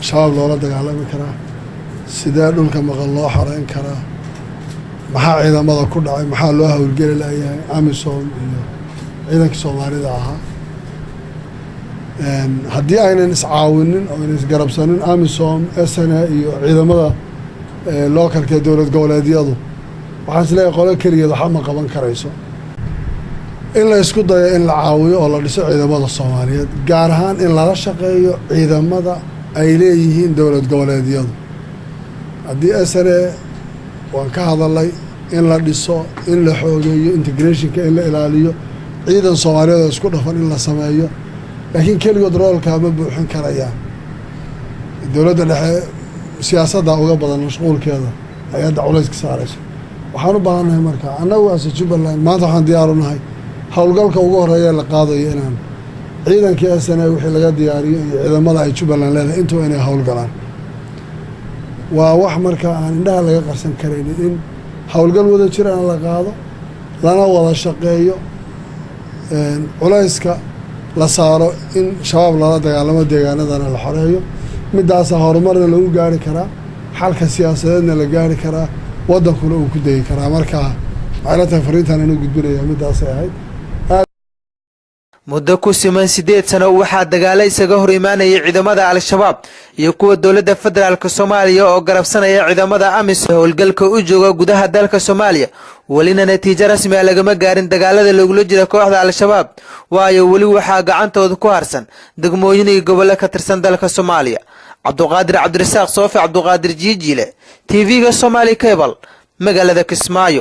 شباب لولا دقالمي كرا سيدا دولك مقال لو حرين كرا maxaa ciidamada ku dhacay maxaa loo hawlgeli lahayaa amisom iyo ciidanka Soomaalida aha haddii aynan iscaawinin oo aynan isgarabsanin amisom SNA iyo ciidamada localka dowlad goboleedyadu waxaan isleeyahay qolo kaliya waxa ma qaban karayso in la isku dayo in la caawiyo oo la dhiso ciidamada Soomaaliyeed gaar ahaan in lala shaqeeyo ciidamada ay leeyihiin dowlad goboleedyadu haddii SNA waan ka hadalay in la dhiso in la xoogeeyo integrationka in la ilaaliyo ciidan Soomaaliyeed isku dhafan in la sameeyo laakiin kaligood roolka ma buuxin karayaan dowladda dhexe siyaasadda uga badan mashquulkeeda hay'adda culayska saaraysa waxaan u baahanahay markaa annagu as Jubbaland maanta waxaan diyaar u nahay howlgalka ugu horeeya la qaadayo inaan ciidankii SNA wixii laga diyaariyo iyo ciidamada ay Jubbaland leedahay intuu inay howlgalaan waa wax markaa aan indhaha laga qarsan karin in howlgal wada jir aan la qaado lana wada shaqeeyo culayska la saaro in shabaab lala dagaalamo deegaanadana la xoreeyo midaas horumarna lagu gaari karaa xalka siyaasadeedna la gaari karaa wadankuna uu ku degi karaa markaa macallin fariintan inuu gudbinayo midaas ay ahayd muddo ku siman 8 sano waxaa dagaalay isaga hor imaanayay ciidamada al-shabaab iyo kuwa dawladda federaalka Soomaaliya oo garabsanaya ciidamada AMISOM howlgalka u jooga gudaha dalka Soomaaliya walina natiijo rasmi ah lagama gaarin dagaalada lagula jiro kooxda al-shabaab waayo wali waxa gacantooda ku harsan degmooyin iyo gobolka ka tirsan dalka Soomaaliya Cabduqaadir Cabdirasaaq Soofi Cabduqaadir Jiijile TV-ga Somali Cable magaalada Kismaayo